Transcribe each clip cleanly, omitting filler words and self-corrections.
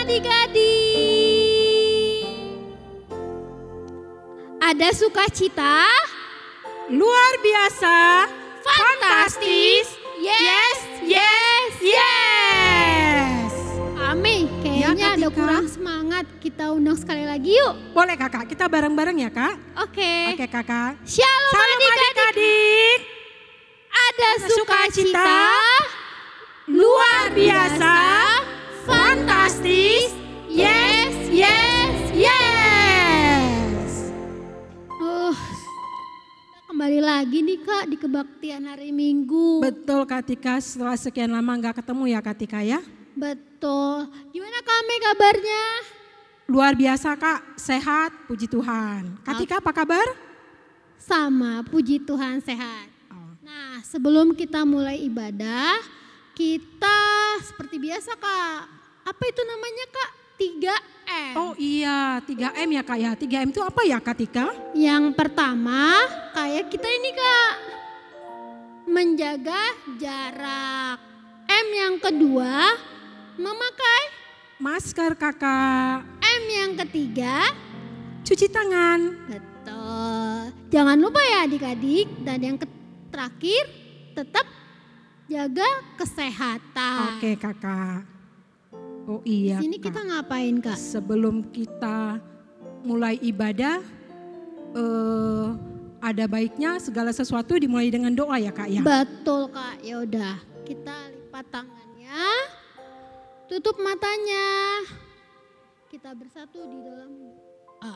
adik-adik. Ada sukacita luar biasa, fantastis. Yes, yes, yes. Amin. Kayaknya ada kurang semangat. Kita undang sekali lagi yuk. Boleh kakak, kita bareng-bareng ya kak? Oke. Oke kakak. Shalom adik-adik. Ada sukacita luar biasa, fantastis. Yes, yes, yes. Kembali lagi nih kak di kebaktian hari Minggu. Betul Kak Tika, setelah sekian lama nggak ketemu ya Kak Tika ya? Betul. Gimana kami kabarnya? Luar biasa Kak, sehat, puji Tuhan. Kak Tika apa kabar? Sama, puji Tuhan sehat. Nah, sebelum kita mulai ibadah, kita seperti biasa Kak. Apa itu namanya Kak? 3M. Oh iya, 3M ya Kak ya. 3M itu apa ya Kak Tika? Yang pertama, kayak kita ini Kak, menjaga jarak. M yang kedua, memakai masker Kakak. M yang ketiga, cuci tangan. Betul. Jangan lupa ya adik-adik. Dan yang terakhir, tetap jaga kesehatan. Oke Kakak. Oh iya. Di sini kita ngapain Kak? Sebelum kita mulai ibadah, ada baiknya segala sesuatu dimulai dengan doa ya Kak ya. Betul Kak. Ya udah, kita lipat tangannya, tutup matanya, kita bersatu di dalam doa.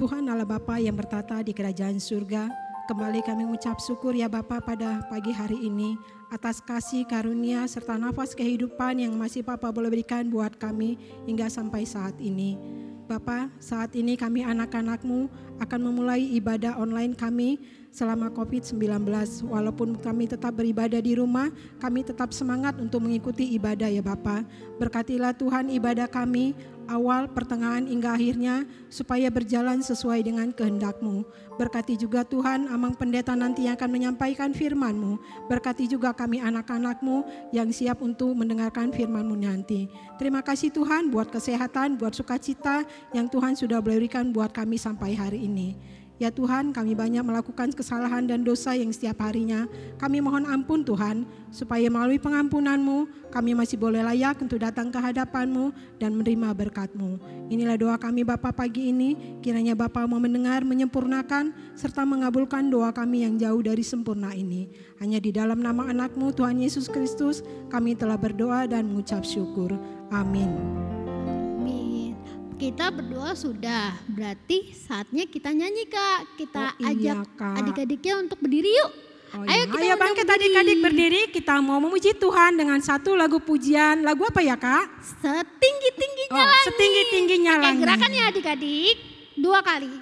Tuhan Allah Bapa yang bertata di kerajaan surga, kembali kami mengucap syukur ya Bapa pada pagi hari ini atas kasih karunia serta nafas kehidupan yang masih Papa boleh berikan buat kami hingga sampai saat ini. Bapa, saat ini kami anak-anak-Mu akan memulai ibadah online kami selama COVID-19. Walaupun kami tetap beribadah di rumah, kami tetap semangat untuk mengikuti ibadah ya Bapa. Berkatilah Tuhan ibadah kami, awal, pertengahan hingga akhirnya supaya berjalan sesuai dengan kehendak-Mu. Berkati juga Tuhan Amang Pendeta nanti yang akan menyampaikan firman-Mu. Berkati juga kami anak-anak-Mu yang siap untuk mendengarkan firman-Mu nanti. Terima kasih Tuhan buat kesehatan, buat sukacita yang Tuhan sudah berikan buat kami sampai hari ini. Ya Tuhan, kami banyak melakukan kesalahan dan dosa yang setiap harinya. Kami mohon ampun Tuhan, supaya melalui pengampunan-Mu, kami masih boleh layak untuk datang ke hadapan-Mu dan menerima berkat-Mu. Inilah doa kami Bapa pagi ini, kiranya Bapa mau mendengar, menyempurnakan, serta mengabulkan doa kami yang jauh dari sempurna ini. Hanya di dalam nama anak-Mu, Tuhan Yesus Kristus, kami telah berdoa dan mengucap syukur. Amin. Kita berdoa sudah, berarti saatnya kita nyanyi Kak. Kita ajak Kak. Adik-adiknya untuk berdiri yuk. Ayo bangkit adik-adik berdiri, kita mau memuji Tuhan dengan satu lagu pujian. Lagu apa ya Kak? Setinggi-tingginya langit. Setinggi-tingginya langit. Gerakan ya adik-adik, 2 kali.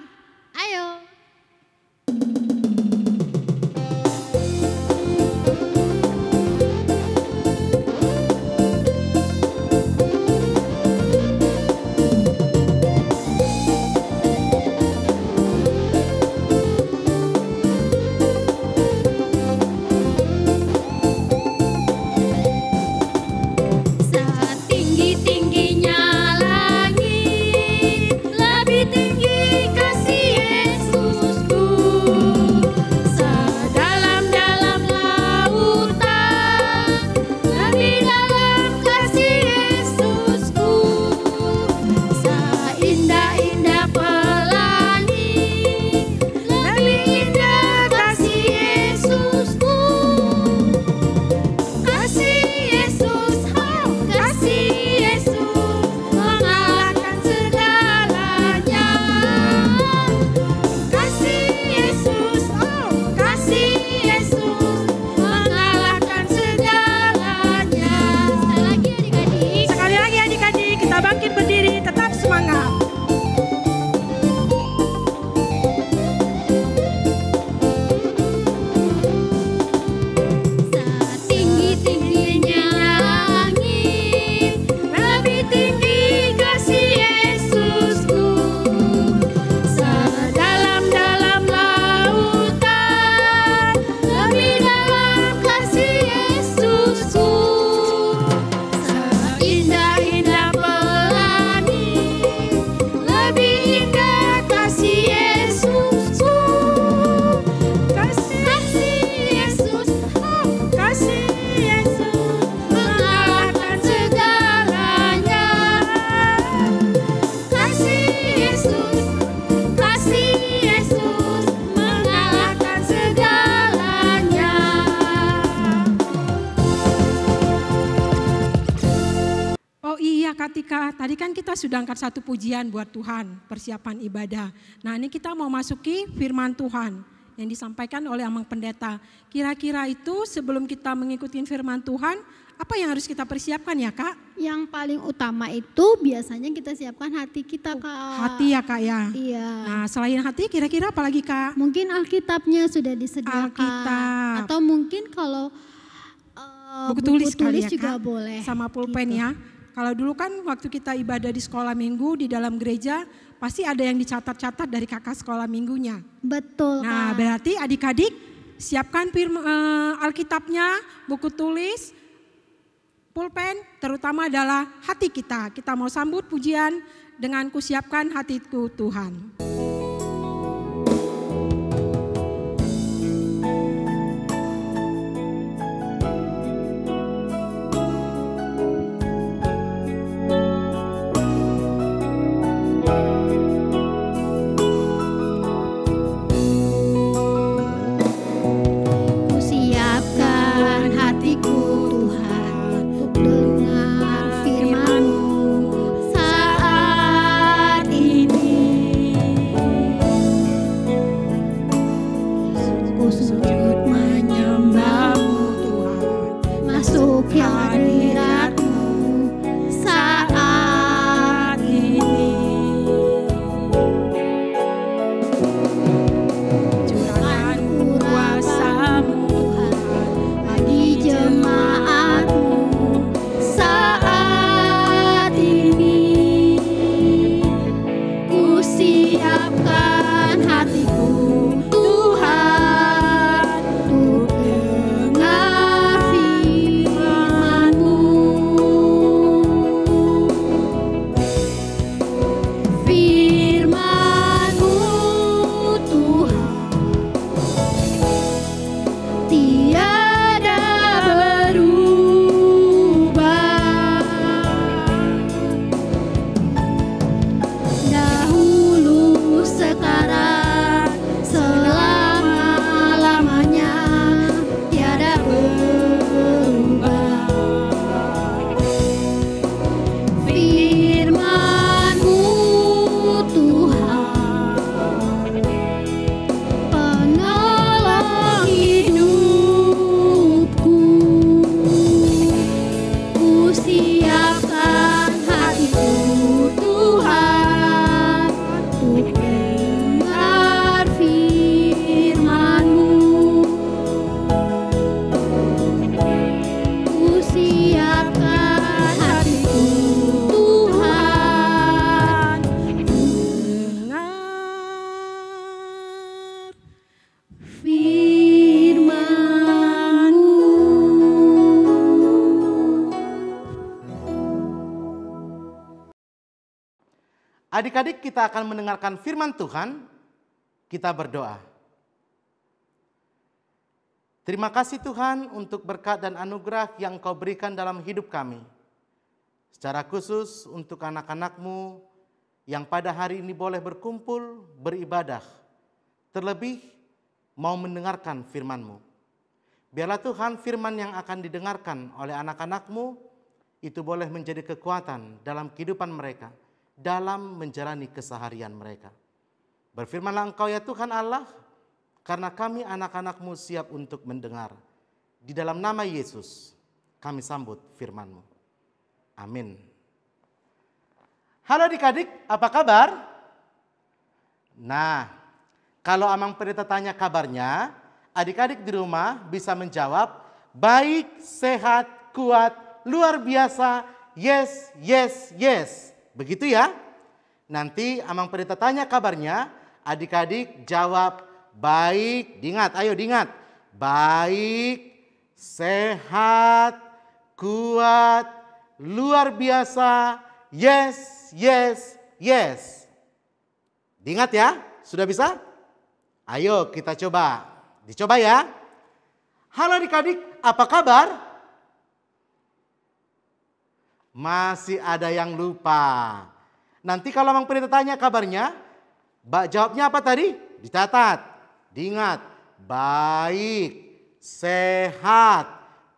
Ayo. Tinggi kasih Yesus. Kak Tika, tadi kan kita sudah angkat satu pujian buat Tuhan, persiapan ibadah. Nah ini kita mau masuki firman Tuhan yang disampaikan oleh Amang Pendeta. Kira-kira itu sebelum kita mengikuti firman Tuhan, apa yang harus kita persiapkan ya Kak? Yang paling utama itu biasanya kita siapkan hati kita, Kak. Hati ya Kak ya? Iya. Nah selain hati kira-kira apa lagi Kak? Mungkin Alkitabnya sudah disediakan. Alkitab. Atau mungkin kalau buku tulis kali ya juga Kak? boleh. Sama pulpen gitu. ya. Kalau dulu kan waktu kita ibadah di sekolah minggu di dalam gereja, pasti ada yang dicatat-catat dari kakak sekolah minggunya. Betul, Nah Kak. berarti adik-adik siapkan Alkitabnya, buku tulis, pulpen, terutama adalah hati kita. Kita mau sambut pujian dengan kusiapkan hatiku Tuhan. Siapkan hatiku Tuhan untuk dengar firman-Mu saat ini. Ku sujud menyembah-Mu Tuhan, masuk hadirat-Mu saat ini. Curahkan kuasa-Mu bagi jemaat-Mu saat ini. Ku siapkan hatiku Tuhan untuk dengar firman-Mu. Firman-Mu Tuhan tiada berubah. Dahulu, sekarang, selama-lamanya tiada berubah. Firman-Mu Tuhan, penolong hidupku. Ku siapkan hatiku Tuhan untuk dengar firman-Mu. Ku siapkan hatiku Tuhan Dengar firman-Mu. Adik-adik, kita akan mendengarkan firman Tuhan. Kita berdoa. Terima kasih Tuhan untuk berkat dan anugerah yang Kau berikan dalam hidup kami. Secara khusus untuk anak-anak-Mu yang pada hari ini boleh berkumpul, beribadah. Terlebih mau mendengarkan firman-Mu. Biarlah Tuhan firman yang akan didengarkan oleh anak-anak-Mu itu boleh menjadi kekuatan dalam kehidupan mereka, dalam menjalani keseharian mereka. Berfirmanlah Engkau ya Tuhan Allah, karena kami anak-anak-Mu siap untuk mendengar. Di dalam nama Yesus kami sambut firman-Mu. Amin. Halo adik-adik, apa kabar? Nah, kalau Amang Pendeta tanya kabarnya, adik-adik di rumah bisa menjawab, baik, sehat, kuat, luar biasa, yes, yes, yes. Begitu ya? Nanti Amang Pendeta tanya kabarnya, adik-adik jawab baik, diingat, ayo diingat. Baik, sehat, kuat, luar biasa, yes, yes, yes. Diingat ya, sudah bisa? Ayo kita coba, dicoba ya. Halo adik-adik, apa kabar? Masih ada yang lupa. Nanti kalau Amang Pendeta tanya kabarnya, jawabnya apa tadi? Dicatat, diingat. Baik, sehat,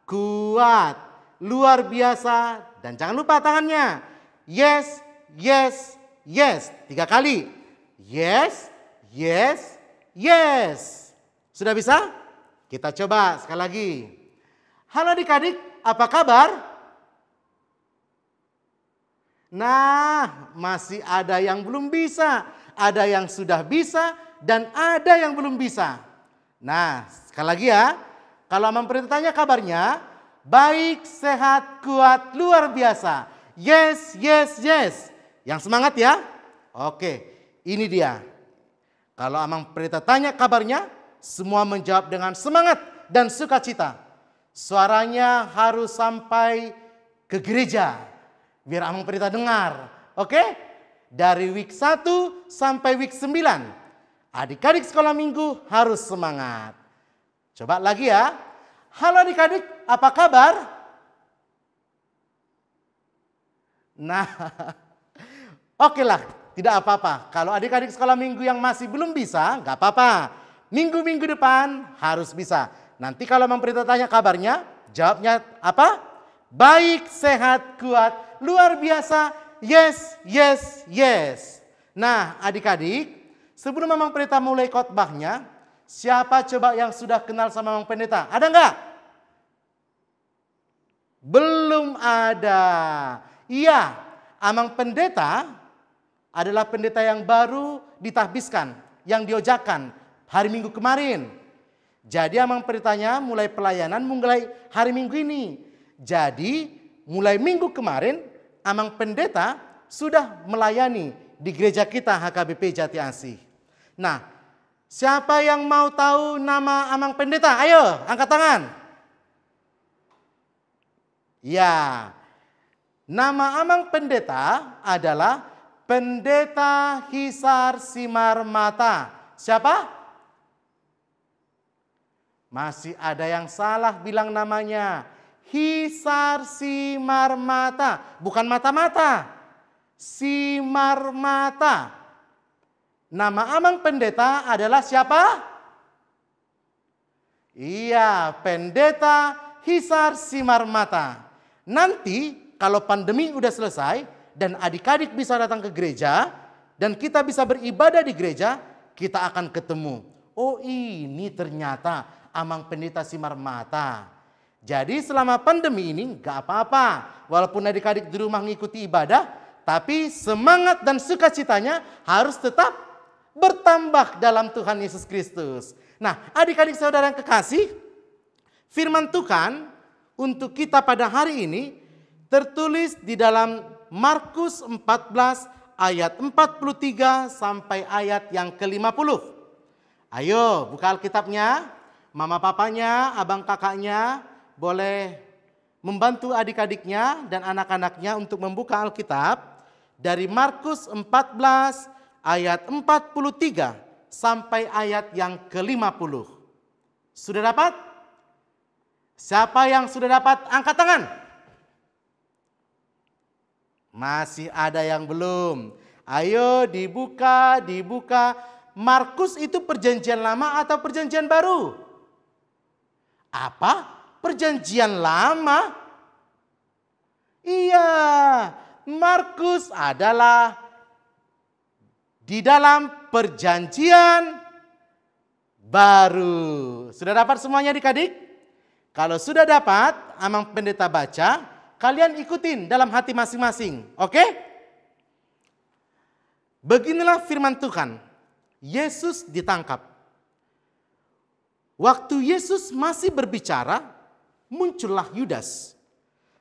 kuat, luar biasa. Dan jangan lupa tangannya. Yes, yes, yes. 3 kali. Yes, yes, yes. Sudah bisa? Kita coba sekali lagi. Halo adik-adik, apa kabar? Nah, masih ada yang belum bisa. Ada yang sudah bisa dan ada yang belum bisa. Nah, sekali lagi ya. Kalau mempertanya kabarnya, baik, sehat, kuat, luar biasa. Yes, yes, yes. Yang semangat ya. Oke, ini dia. Kalau Amang Pendeta tanya kabarnya, semua menjawab dengan semangat dan sukacita. Suaranya harus sampai ke gereja. Biar Amang Pendeta dengar. Oke? Dari week 1 sampai week 9. Adik-adik sekolah minggu harus semangat. Coba lagi ya. Halo adik-adik, apa kabar? Nah, oke lah, tidak apa-apa. Kalau adik-adik sekolah minggu yang masih belum bisa, nggak apa-apa. Minggu-minggu depan harus bisa. Nanti kalau memberitahu tanya kabarnya, jawabnya apa? Baik, sehat, kuat, luar biasa, yes, yes, yes. Nah, adik-adik, sebelum Mamang Pendeta mulai khotbahnya, siapa coba yang sudah kenal sama Mamang Pendeta? Ada nggak? Belum ada. Iya, Amang Pendeta adalah pendeta yang baru ditahbiskan, yang diojakan hari Minggu kemarin. Jadi Amang Pendetanya mulai pelayanan mulai hari Minggu ini. Jadi mulai minggu kemarin Amang Pendeta sudah melayani di gereja kita HKBP Jati Asih. Nah, siapa yang mau tahu nama Amang Pendeta? Ayo, angkat tangan. Ya, nama Amang Pendeta adalah Pendeta Hisar Simar Mata. Siapa? Masih ada yang salah bilang namanya. Hisar Simar Mata. Bukan mata-mata. Simar Mata. Nama Amang Pendeta adalah siapa? Iya, Pendeta Hisar Simar Mata. Nanti kalau pandemi udah selesai dan adik-adik bisa datang ke gereja dan kita bisa beribadah di gereja, kita akan ketemu. Oh, ini ternyata Amang Pendeta Simar Mata. Jadi selama pandemi ini gak apa-apa. Walaupun adik-adik di rumah mengikuti ibadah, tapi semangat dan sukacitanya harus tetap bertambah dalam Tuhan Yesus Kristus. Nah, adik-adik saudara yang kekasih, firman Tuhan untuk kita pada hari ini tertulis di dalam Markus 14 ayat 43 sampai ayat yang ke-50. Ayo buka Alkitabnya, mama papanya, abang kakaknya boleh membantu adik-adiknya dan anak-anaknya untuk membuka Alkitab dari Markus 14 ayat 43 sampai ayat yang ke-50. Sudah dapat? Siapa yang sudah dapat angkat tangan? Masih ada yang belum. Ayo dibuka, dibuka. Markus itu perjanjian lama atau perjanjian baru? Apa? Perjanjian lama? Iya, Markus adalah di dalam perjanjian baru. Sudah dapat semuanya adik-adik? Kalau sudah dapat, Amang Pendeta baca, kalian ikutin dalam hati masing-masing. Oke? Beginilah firman Tuhan. Yesus ditangkap. Waktu Yesus masih berbicara, muncullah Yudas,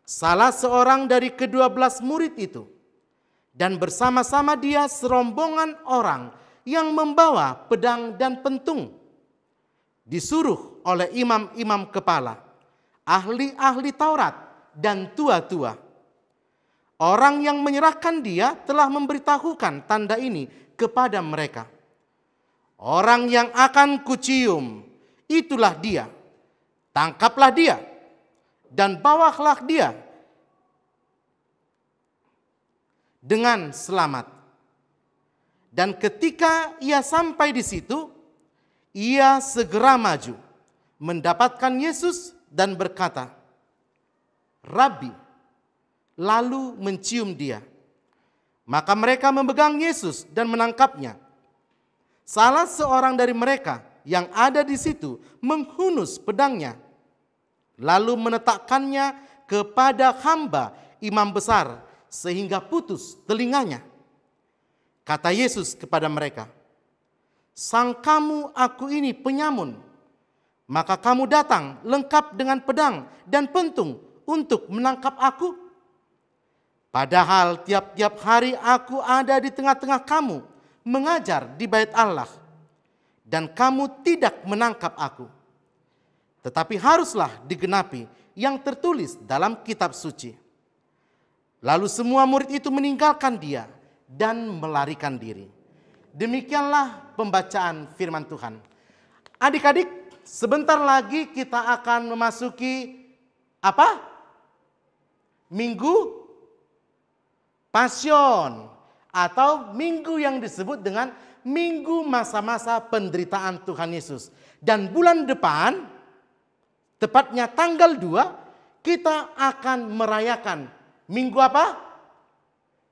salah seorang dari ke-12 murid itu. Dan bersama-sama dia serombongan orang yang membawa pedang dan pentung. Disuruh oleh imam-imam kepala, ahli-ahli Taurat, dan tua-tua. Orang yang menyerahkan dia telah memberitahukan tanda ini kepada mereka. Orang yang akan kucium, itulah dia. Tangkaplah dia dan bawalah dia dengan selamat. Dan ketika ia sampai di situ, ia segera maju, mendapatkan Yesus dan berkata, Rabi, lalu mencium dia. Maka mereka memegang Yesus dan menangkapnya. Salah seorang dari mereka yang ada di situ menghunus pedangnya, lalu meletakkannya kepada hamba imam besar sehingga putus telinganya. Kata Yesus kepada mereka, "Sangkamu aku ini penyamun, maka kamu datang lengkap dengan pedang dan pentung untuk menangkap aku? Padahal tiap-tiap hari aku ada di tengah-tengah kamu mengajar di bait Allah, dan kamu tidak menangkap aku. Tetapi haruslah digenapi yang tertulis dalam kitab suci." Lalu semua murid itu meninggalkan dia dan melarikan diri. Demikianlah pembacaan firman Tuhan. Adik-adik, sebentar lagi kita akan memasuki apa? Minggu Pasion, atau minggu yang disebut dengan minggu masa-masa penderitaan Tuhan Yesus. Dan bulan depan, tepatnya tanggal 2, kita akan merayakan minggu apa?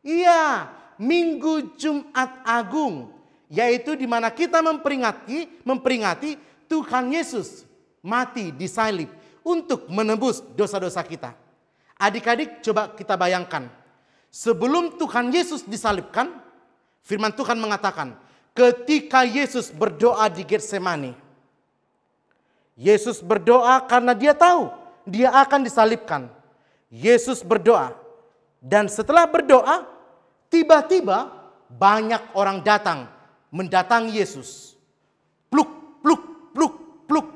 Iya, Minggu Jumat Agung, yaitu di mana kita memperingati Tuhan Yesus mati di salib untuk menebus dosa-dosa kita. Adik-adik, coba kita bayangkan. Sebelum Tuhan Yesus disalibkan, firman Tuhan mengatakan, ketika Yesus berdoa di Getsemani, Yesus berdoa karena dia tahu dia akan disalibkan. Yesus berdoa, dan setelah berdoa, tiba-tiba banyak orang datang mendatangi Yesus. Pluk, pluk, pluk, pluk.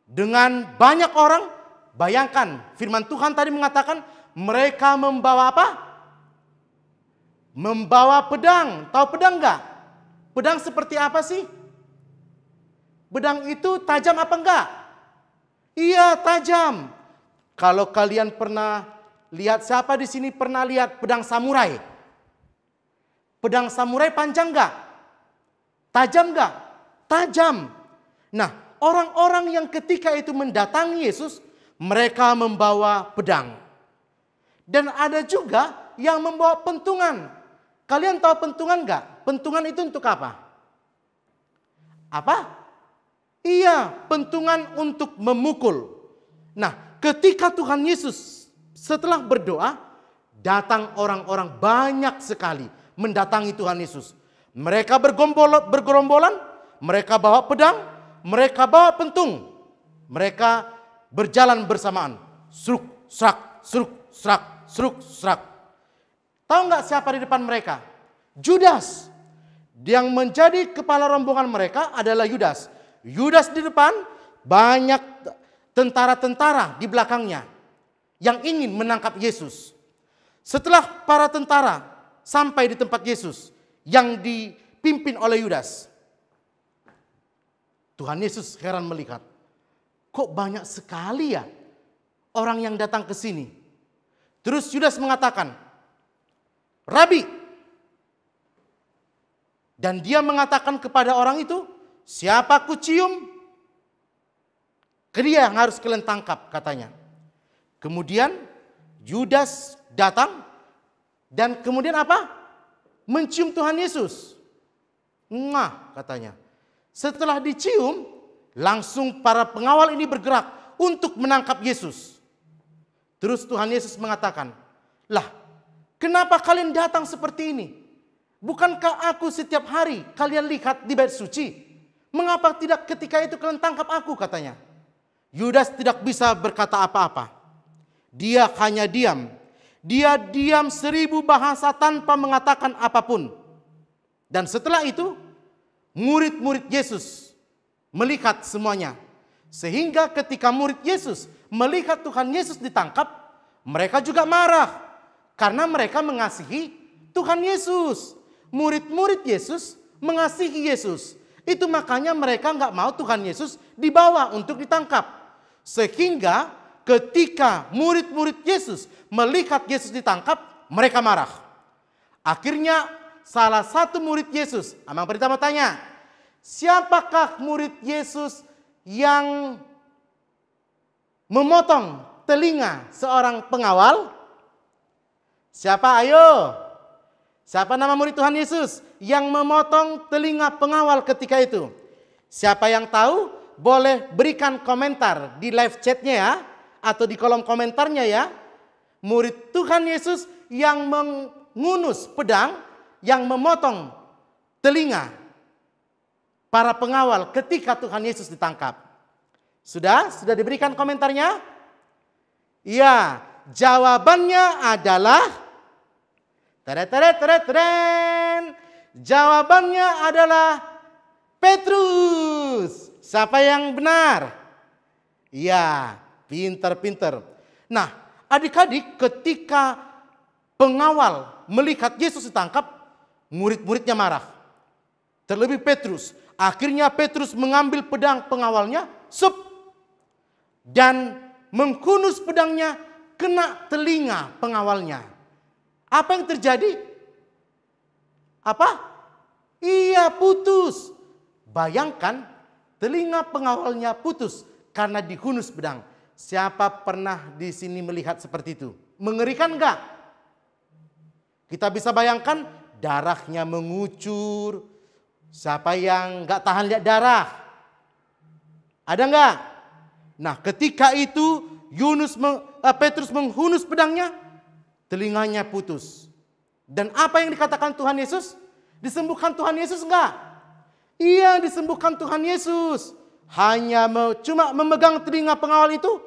Dengan banyak orang, bayangkan firman Tuhan tadi mengatakan mereka membawa apa? Membawa pedang. Tahu pedang enggak? Pedang seperti apa sih? Pedang itu tajam apa enggak? Iya, tajam. Kalau kalian pernah lihat, siapa di sini pernah lihat pedang samurai? Pedang samurai panjang enggak? Tajam enggak? Tajam. Nah, orang-orang yang ketika itu mendatangi Yesus, mereka membawa pedang. Dan ada juga yang membawa pentungan. Kalian tahu pentungan enggak? Pentungan itu untuk apa? Apa? Iya, pentungan untuk memukul. Nah, ketika Tuhan Yesus setelah berdoa, datang orang-orang banyak sekali mendatangi Tuhan Yesus. Mereka bergerombolan, mereka bawa pedang, mereka bawa pentung. Mereka berjalan bersamaan. Sruk, srak, sruk, srak, sruk, srak. Tahu nggak siapa di depan mereka? Judas. Yang menjadi kepala rombongan mereka adalah Yudas. Yudas di depan, banyak tentara-tentara di belakangnya yang ingin menangkap Yesus. Setelah para tentara sampai di tempat Yesus yang dipimpin oleh Yudas, Tuhan Yesus heran melihat, kok banyak sekali ya orang yang datang ke sini. Terus Yudas mengatakan, "Rabi." Dan dia mengatakan kepada orang itu, "Siapa ku cium, dia yang harus kalian tangkap," katanya. Kemudian Yudas datang dan kemudian apa? Mencium Tuhan Yesus. "Ngah," katanya. Setelah dicium, langsung para pengawal ini bergerak untuk menangkap Yesus. Terus Tuhan Yesus mengatakan, "Lah, kenapa kalian datang seperti ini? Bukankah aku setiap hari kalian lihat di bait suci? Mengapa tidak ketika itu kalian tangkap aku?" katanya. Yudas tidak bisa berkata apa-apa. Dia hanya diam. Dia diam 1000 bahasa tanpa mengatakan apapun. Dan setelah itu, murid-murid Yesus melihat semuanya. Sehingga ketika murid Yesus melihat Tuhan Yesus ditangkap, mereka juga marah. Karena mereka mengasihi Tuhan Yesus. Murid-murid Yesus mengasihi Yesus. Itu makanya mereka nggak mau Tuhan Yesus dibawa untuk ditangkap. Sehingga ketika murid-murid Yesus melihat Yesus ditangkap, mereka marah. Akhirnya salah satu murid Yesus, Amang pertama tanya, siapakah murid Yesus yang memotong telinga seorang pengawal? Siapa? Ayo. Siapa nama murid Tuhan Yesus yang memotong telinga pengawal ketika itu? Siapa yang tahu boleh berikan komentar di live chatnya ya, atau di kolom komentarnya ya. Murid Tuhan Yesus yang mengunus pedang, yang memotong telinga para pengawal ketika Tuhan Yesus ditangkap. Sudah diberikan komentarnya? Iya, jawabannya adalah jawabannya adalah Petrus. Siapa yang benar? Iya, pinter. Nah, adik-adik, ketika pengawal melihat Yesus ditangkap, murid-muridnya marah. Terlebih Petrus. Akhirnya Petrus mengambil pedang pengawalnya, dan menghunus pedangnya kena telinga pengawalnya. Apa yang terjadi? Apa? Iya, putus. Bayangkan, telinga pengawalnya putus karena dihunus pedang. Siapa pernah di sini melihat seperti itu? Mengerikan enggak? Kita bisa bayangkan darahnya mengucur. Siapa yang enggak tahan lihat darah? Ada enggak? Nah, ketika itu Petrus menghunus pedangnya, telinganya putus. Dan apa yang dikatakan Tuhan Yesus? Disembuhkan Tuhan Yesus enggak? Iya, disembuhkan Tuhan Yesus. Hanya cuma memegang telinga pengawal itu,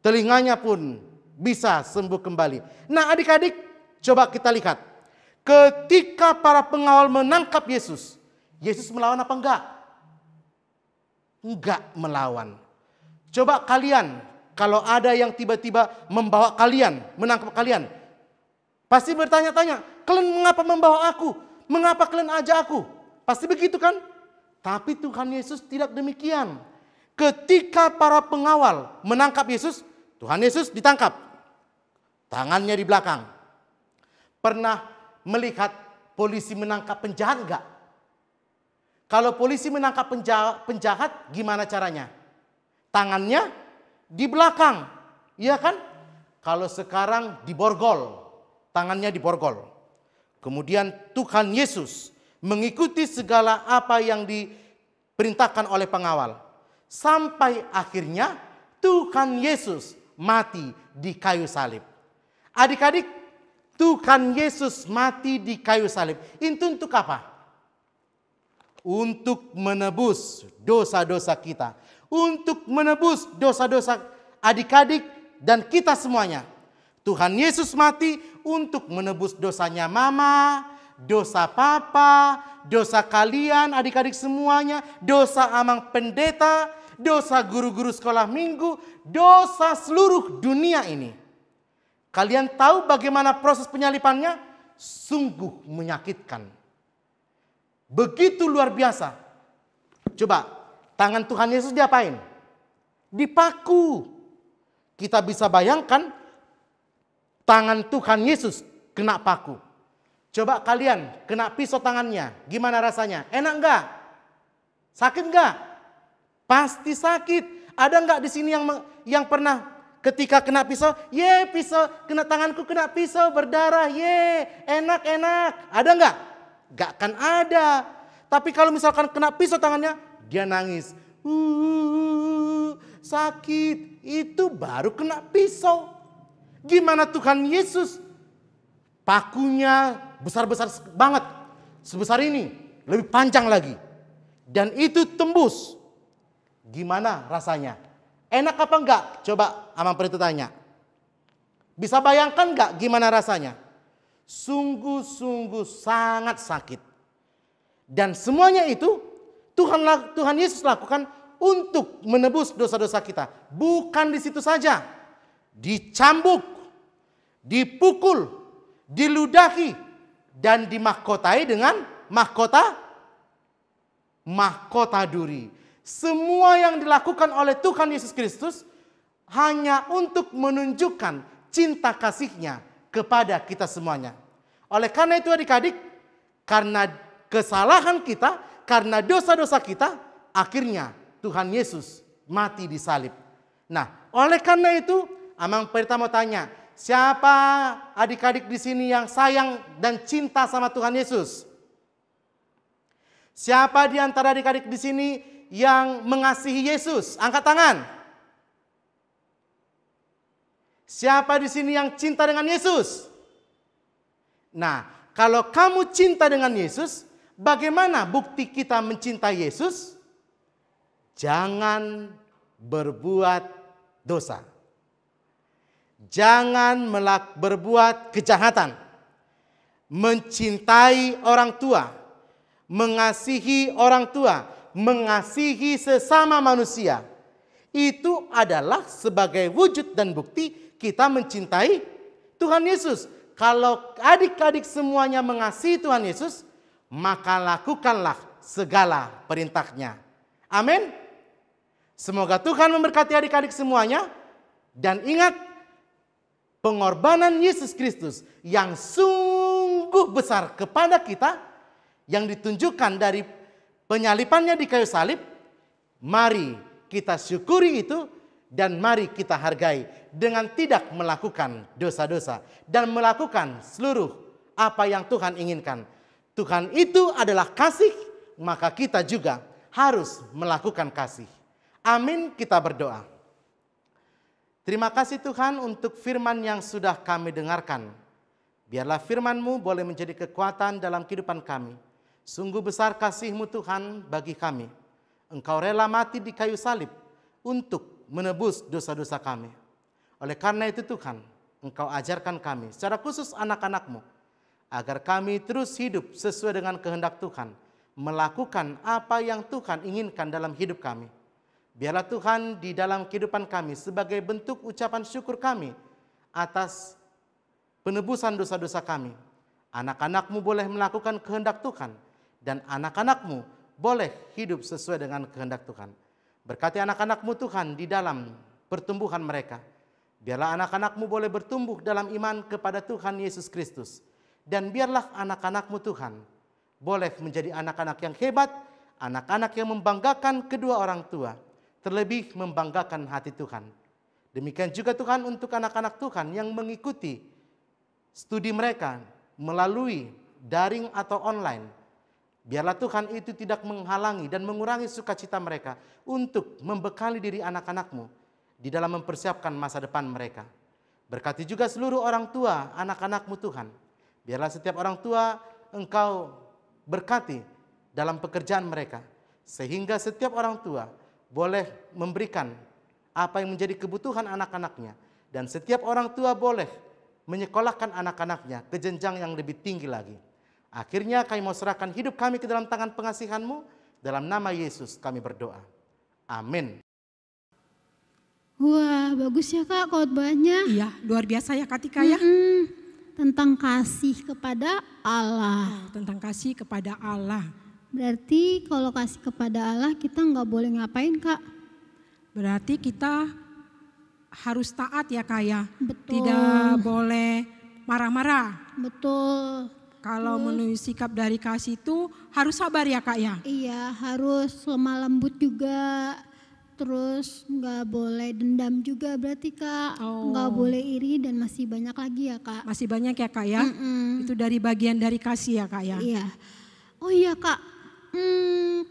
telinganya pun bisa sembuh kembali. Nah, adik-adik, coba kita lihat. Ketika para pengawal menangkap Yesus, Yesus melawan apa enggak? Enggak melawan. Coba kalian, kalau ada yang tiba-tiba membawa kalian, menangkap kalian, pasti bertanya-tanya, kalian mengapa membawa aku? Mengapa kalian ajak aku? Pasti begitu kan? Tapi Tuhan Yesus tidak demikian. Ketika para pengawal menangkap Yesus, Tuhan Yesus ditangkap. Tangannya di belakang. Pernah melihat polisi menangkap penjahat enggak? Kalau polisi menangkap penjahat, gimana caranya? Tangannya di belakang. Iya kan? Kalau sekarang diborgol. Tangannya diborgol. Kemudian Tuhan Yesus mengikuti segala apa yang diperintahkan oleh pengawal. Sampai akhirnya Tuhan Yesus mati di kayu salib. Adik-adik, Tuhan Yesus mati di kayu salib. Itu untuk apa? Untuk menebus dosa-dosa kita. Untuk menebus dosa-dosa adik-adik dan kita semuanya. Tuhan Yesus mati untuk menebus dosanya mama, dosa papa, dosa kalian adik-adik semuanya, dosa amang pendeta, dosa guru-guru sekolah minggu, dosa seluruh dunia ini. Kalian tahu bagaimana proses penyalipannya? Sungguh menyakitkan. Begitu luar biasa. Coba, tangan Tuhan Yesus diapain? Dipaku. Kita bisa bayangkan tangan Tuhan Yesus kena paku. Coba kalian kena pisau tangannya, gimana rasanya? Enak enggak? Sakit enggak? Pasti sakit. Ada enggak di sini yang pernah ketika kena pisau, ye pisau kena tanganku kena pisau berdarah, ye enak-enak. Ada enggak? Enggak akan ada. Tapi kalau misalkan kena pisau tangannya, dia nangis. Sakit. Itu baru kena pisau. Gimana Tuhan Yesus? Pakunya besar-besar banget. Sebesar ini. Lebih panjang lagi. Dan itu tembus. Gimana rasanya? Enak apa enggak? Coba Amang Pendeta tanya. Bisa bayangkan enggak gimana rasanya? Sungguh-sungguh sangat sakit. Dan semuanya itu Tuhan Yesus lakukan untuk menebus dosa-dosa kita. Bukan di situ saja. Dicambuk, dipukul, diludahi, dan dimahkotai dengan mahkota duri. Semua yang dilakukan oleh Tuhan Yesus Kristus hanya untuk menunjukkan cinta kasih-Nya kepada kita semuanya. Oleh karena itu adik-adik, karena kesalahan kita, karena dosa-dosa kita, akhirnya Tuhan Yesus mati di salib. Nah, oleh karena itu, Amang Pendeta mau tanya, Siapa adik-adik di sini yang sayang dan cinta sama Tuhan Yesus? Siapa di antara adik-adik di sini yang mengasihi Yesus? Angkat tangan. Siapa di sini yang cinta dengan Yesus? Nah, kalau kamu cinta dengan Yesus, bagaimana bukti kita mencintai Yesus? Jangan berbuat dosa. Jangan berbuat kejahatan. Mencintai orang tua, mengasihi orang tua, mengasihi sesama manusia. Itu adalah sebagai wujud dan bukti kita mencintai Tuhan Yesus. Kalau adik-adik semuanya mengasihi Tuhan Yesus, maka lakukanlah segala perintahnya. Amin. Semoga Tuhan memberkati adik-adik semuanya. Dan ingat, pengorbanan Yesus Kristus yang sungguh besar kepada kita, yang ditunjukkan dari penyalipannya di kayu salib, mari kita syukuri itu dan mari kita hargai dengan tidak melakukan dosa-dosa dan melakukan seluruh apa yang Tuhan inginkan. Tuhan itu adalah kasih, maka kita juga harus melakukan kasih. Amin, kita berdoa. Terima kasih Tuhan untuk firman yang sudah kami dengarkan. Biarlah firman-Mu boleh menjadi kekuatan dalam kehidupan kami. Sungguh besar kasih-Mu Tuhan bagi kami. Engkau rela mati di kayu salib untuk menebus dosa-dosa kami. Oleh karena itu Tuhan, Engkau ajarkan kami, secara khusus anak-anak-Mu, agar kami terus hidup sesuai dengan kehendak Tuhan, melakukan apa yang Tuhan inginkan dalam hidup kami. Biarlah Tuhan di dalam kehidupan kami sebagai bentuk ucapan syukur kami atas penebusan dosa-dosa kami. Anak-anak-Mu boleh melakukan kehendak Tuhan dan anak-anak-Mu boleh hidup sesuai dengan kehendak Tuhan. Berkati anak-anak-Mu Tuhan di dalam pertumbuhan mereka. Biarlah anak-anak-Mu boleh bertumbuh dalam iman kepada Tuhan Yesus Kristus. Dan biarlah anak-anak-Mu Tuhan boleh menjadi anak-anak yang hebat, anak-anak yang membanggakan kedua orang tua. Terlebih membanggakan hati Tuhan. Demikian juga Tuhan untuk anak-anak Tuhan yang mengikuti studi mereka melalui daring atau online. Biarlah Tuhan itu tidak menghalangi dan mengurangi sukacita mereka untuk membekali diri anak-anak-Mu di dalam mempersiapkan masa depan mereka. Berkati juga seluruh orang tua anak-anak-Mu Tuhan. Biarlah setiap orang tua Engkau berkati dalam pekerjaan mereka. Sehingga setiap orang tua boleh memberikan apa yang menjadi kebutuhan anak-anaknya. Dan setiap orang tua boleh menyekolahkan anak-anaknya ke jenjang yang lebih tinggi lagi. Akhirnya kami mau serahkan hidup kami ke dalam tangan pengasihan-Mu. Dalam nama Yesus kami berdoa. Amin. Wah, bagus ya Kak khotbahnya. Iya, luar biasa ya Kak Tika ya. Tentang kasih kepada Allah. Tentang kasih kepada Allah. Berarti kalau kasih kepada Allah kita nggak boleh ngapain Kak? Berarti kita harus taat ya Kak ya. Betul. Tidak boleh marah-marah. Betul. Kalau menuju sikap dari kasih itu harus sabar ya Kak ya. Iya, harus lemah lembut juga. Terus nggak boleh dendam juga berarti Kak. Nggak boleh iri dan masih banyak lagi ya Kak. Masih banyak ya Kak ya. Itu dari bagian dari kasih ya Kak ya. Iya. Oh iya Kak.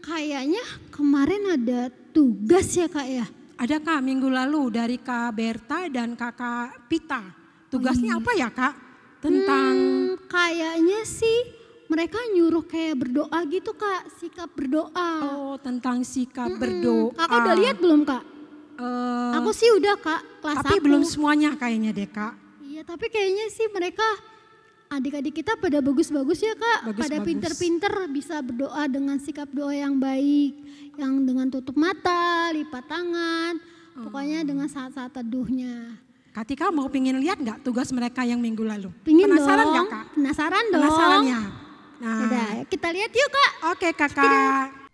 Kayaknya kemarin ada tugas ya Kak ya? Ada Kak, minggu lalu dari Kak Berta dan Kakak Pita. Tugasnya apa ya Kak? Tentang kayaknya sih mereka nyuruh kayak berdoa gitu Kak, sikap berdoa. Oh, tentang sikap berdoa. Kakak udah lihat belum Kak? Aku sih udah Kak, kelas 1. Tapi belum semuanya kayaknya deh Kak. Iya, tapi kayaknya sih mereka adik-adik kita pada bagus-bagus ya Kak, pada pinter-pinter bisa berdoa dengan sikap doa yang baik, yang dengan tutup mata, lipat tangan, pokoknya dengan saat-saat teduhnya. Kak Tika mau pingin lihat nggak tugas mereka yang minggu lalu? Pingin Penasaran dong, nggak Kak? Penasaran dong. Penasaran ya? Nah, udah, kita lihat yuk Kak. Oke Kakak.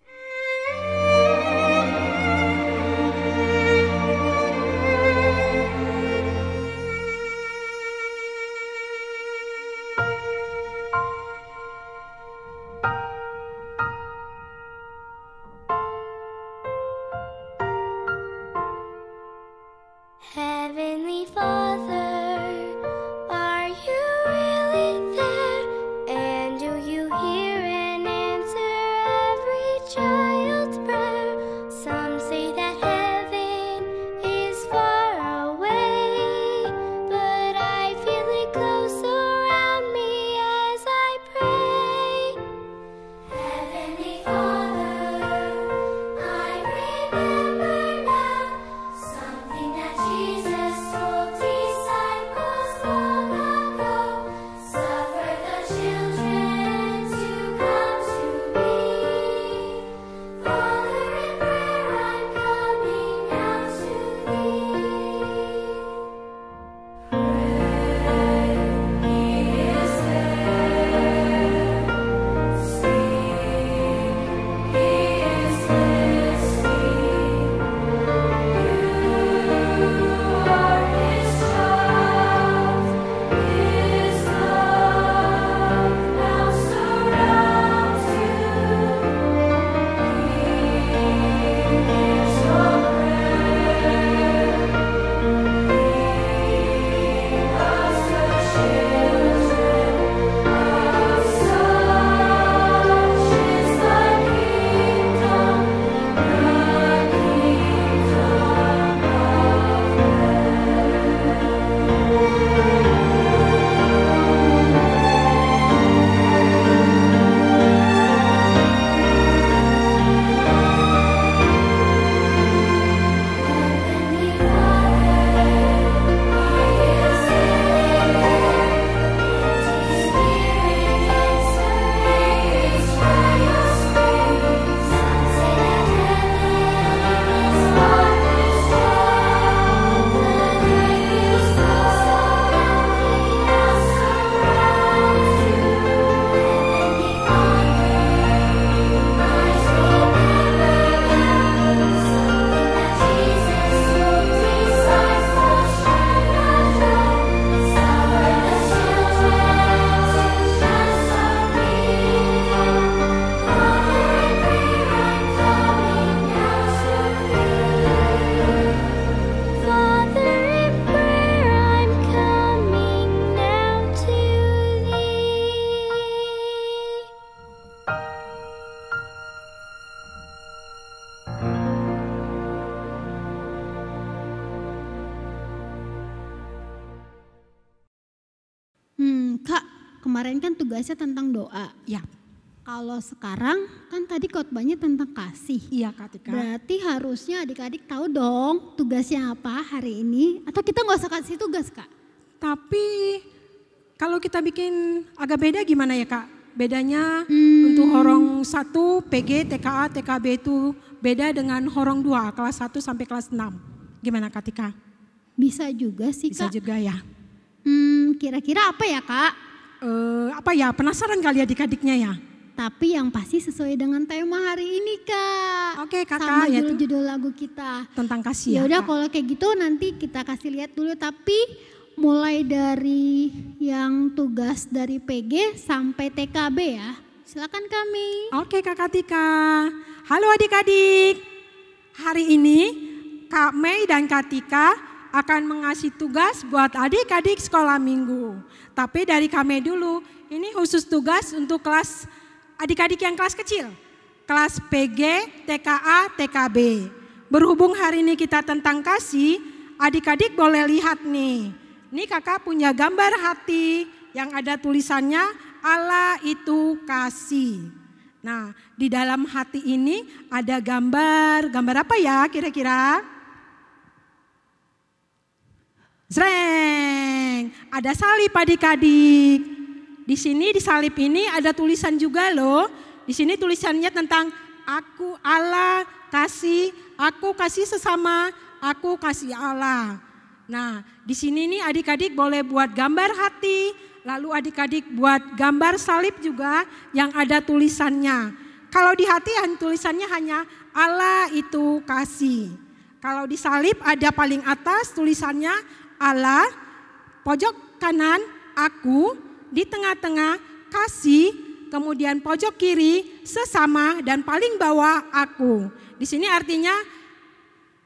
Heavenly Father, kemarin kan tugasnya tentang doa. Ya. Kalau sekarang kan tadi khotbahnya tentang kasih. Iya Kak Tika. Berarti harusnya adik-adik tahu dong tugasnya apa hari ini. Atau kita nggak usah kasih tugas Kak? Tapi kalau kita bikin agak beda gimana ya Kak? Bedanya untuk horong 1, PG, TKA, TKB itu beda dengan horong 2, kelas 1 sampai kelas 6. Gimana Kak Tika? Bisa juga sih Bisa Kak. juga ya. Kira-kira apa ya Kak? Apa ya, penasaran kali adik-adiknya ya? Tapi yang pasti sesuai dengan tema hari ini Kak. Oke Kakak, sama ya judul lagu kita. tentang kasih Ya ya udah Kak. kalau kayak gitu nanti kita kasih lihat dulu, tapi mulai dari yang tugas dari PG sampai TKB ya. Silakan kami. Oke Kakak Tika. Halo adik-adik. Hari ini Kak Mei dan Kak Tika akan mengasih tugas buat adik-adik sekolah minggu. Tapi dari Kak Mei dulu, ini khusus tugas untuk kelas adik-adik yang kelas kecil. Kelas PG, TKA, TKB. Berhubung hari ini kita tentang kasih, adik-adik boleh lihat nih. Ini kakak punya gambar hati yang ada tulisannya Allah itu kasih. Nah, di dalam hati ini ada gambar apa ya kira-kira? Zreng, ada salib adik-adik. Di sini di salib ini ada tulisan juga loh. Di sini tulisannya tentang aku Allah kasih, aku kasih sesama, aku kasih Allah. Nah, di sini nih adik-adik boleh buat gambar hati, lalu adik-adik buat gambar salib juga yang ada tulisannya. Kalau di hati tulisannya hanya Allah itu kasih. Kalau di salib ada paling atas tulisannya Allah, pojok kanan aku, di tengah-tengah kasih, kemudian pojok kiri sesama, dan paling bawah aku. Di sini artinya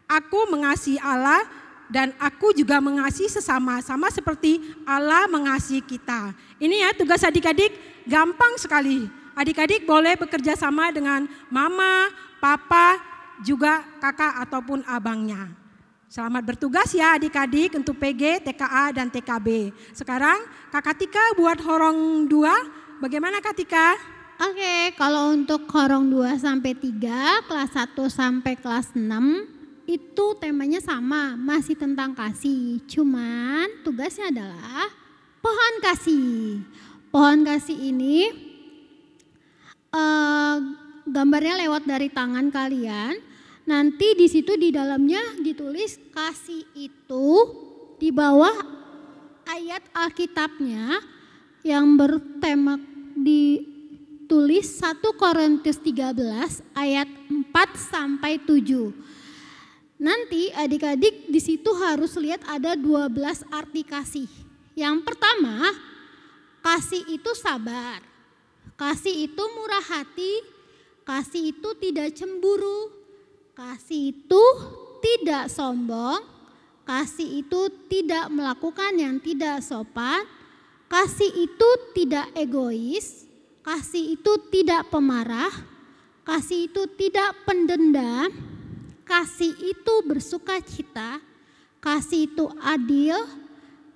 aku mengasihi Allah dan aku juga mengasihi sesama, sama seperti Allah mengasihi kita. Ini ya tugas adik-adik, gampang sekali. Adik-adik boleh bekerja sama dengan mama, papa, juga kakak ataupun abangnya. Selamat bertugas ya adik-adik untuk PG, TKA, dan TKB. Sekarang Kakak Tika buat horong 2, bagaimana Kak Tika? Oke, kalau untuk horong 2 sampai 3, kelas 1 sampai kelas 6, itu temanya sama, masih tentang kasih. Cuman tugasnya adalah pohon kasih. Pohon kasih ini gambarnya lewat dari tangan kalian. Nanti di situ di dalamnya ditulis kasih itu, di bawah ayat Alkitabnya yang bertema ditulis 1 Korintus 13 ayat 4 sampai 7. Nanti adik-adik di situ harus lihat ada 12 arti kasih. Yang pertama, kasih itu sabar. Kasih itu murah hati. Kasih itu tidak cemburu. Kasih itu tidak sombong. Kasih itu tidak melakukan yang tidak sopan. Kasih itu tidak egois. Kasih itu tidak pemarah. Kasih itu tidak pendendam. Kasih itu bersuka cita, kasih itu adil,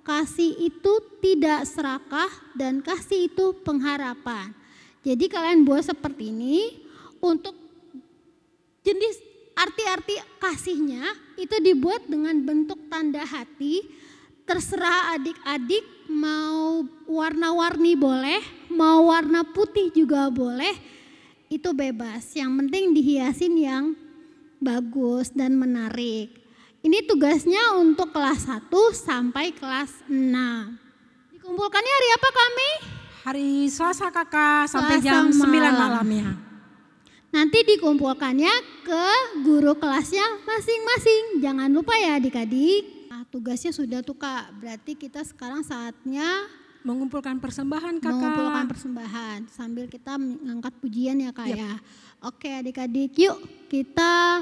kasih itu tidak serakah, dan kasih itu pengharapan. Jadi kalian buat seperti ini, untuk jenis arti-arti kasihnya itu dibuat dengan bentuk tanda hati. Terserah adik-adik mau warna-warni boleh, mau warna putih juga boleh, itu bebas. Yang penting dihiasin yang bagus dan menarik. Ini tugasnya untuk kelas 1 sampai kelas 6. Dikumpulkannya hari apa kami? Hari Selasa kakak sampai Selasa jam 9 malam. malam ya. Nanti dikumpulkannya ke guru kelasnya masing-masing. Jangan lupa ya adik-adik. Nah, tugasnya sudah tuh Kak. Berarti kita sekarang saatnya Mengumpulkan persembahan kakak. mengumpulkan persembahan sambil kita mengangkat pujian ya Kak Yap. ya. Oke adik-adik, yuk kita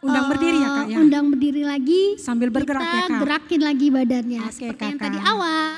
Undang berdiri ya Kak ya. Undang berdiri lagi. Sambil bergerak kita ya Kak. gerakin lagi badannya Oke, seperti yang Kakak. tadi awal.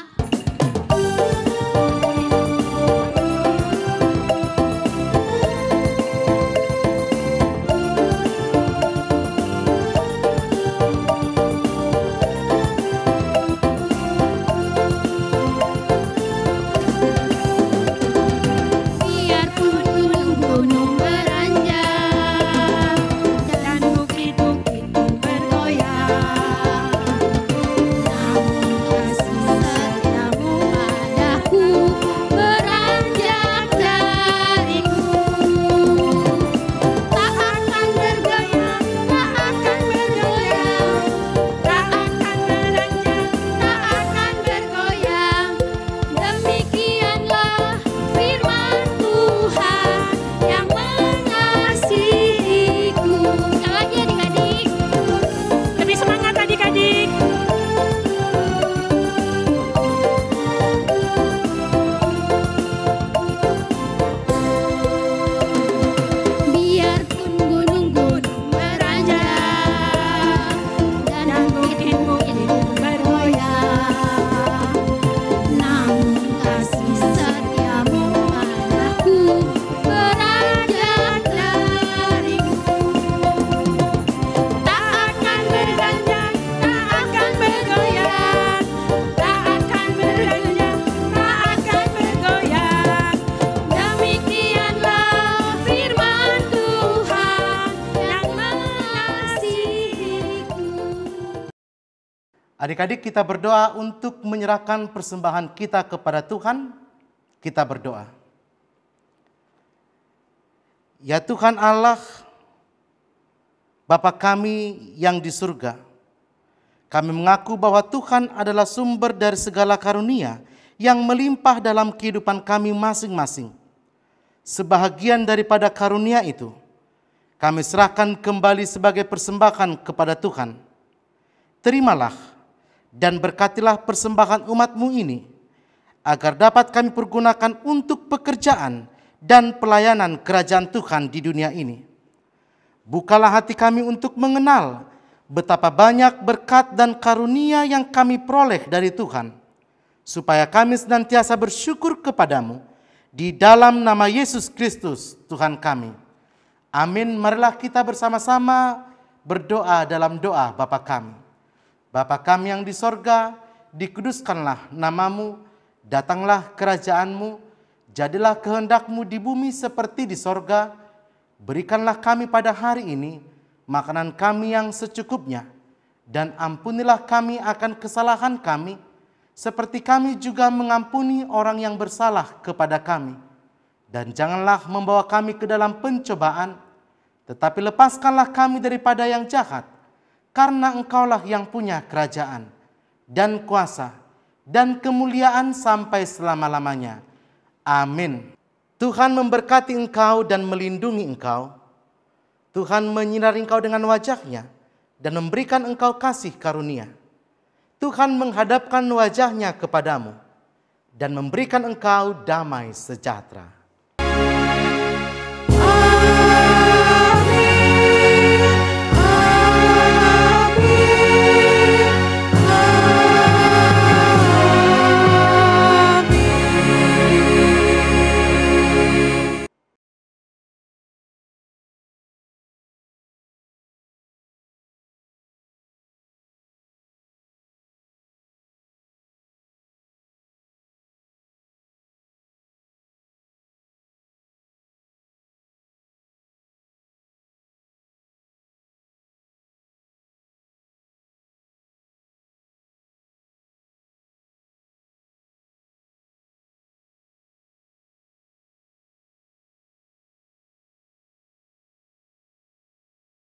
Adik-adik, kita berdoa untuk menyerahkan persembahan kita kepada Tuhan. Kita berdoa. Ya Tuhan Allah, Bapa kami yang di surga, kami mengaku bahwa Tuhan adalah sumber dari segala karunia yang melimpah dalam kehidupan kami masing-masing. Sebahagian daripada karunia itu, kami serahkan kembali sebagai persembahan kepada Tuhan. Terimalah dan berkatilah persembahan umat-Mu ini, agar dapat kami pergunakan untuk pekerjaan dan pelayanan kerajaan Tuhan di dunia ini. Bukalah hati kami untuk mengenal betapa banyak berkat dan karunia yang kami peroleh dari Tuhan, supaya kami senantiasa bersyukur kepadamu di dalam nama Yesus Kristus Tuhan kami. Amin. Marilah kita bersama-sama berdoa dalam doa Bapa kami. Bapa kami yang di sorga, dikuduskanlah namamu, datanglah kerajaanmu, jadilah kehendak-Mu di bumi seperti di sorga. Berikanlah kami pada hari ini makanan kami yang secukupnya, dan ampunilah kami akan kesalahan kami, seperti kami juga mengampuni orang yang bersalah kepada kami. Dan janganlah membawa kami ke dalam pencobaan, tetapi lepaskanlah kami daripada yang jahat, karena Engkaulah yang punya kerajaan, dan kuasa, dan kemuliaan sampai selama-lamanya. Amin. Tuhan memberkati engkau dan melindungi engkau. Tuhan menyinari engkau dengan wajah-Nya dan memberikan engkau kasih karunia. Tuhan menghadapkan wajah-Nya kepadamu dan memberikan engkau damai sejahtera.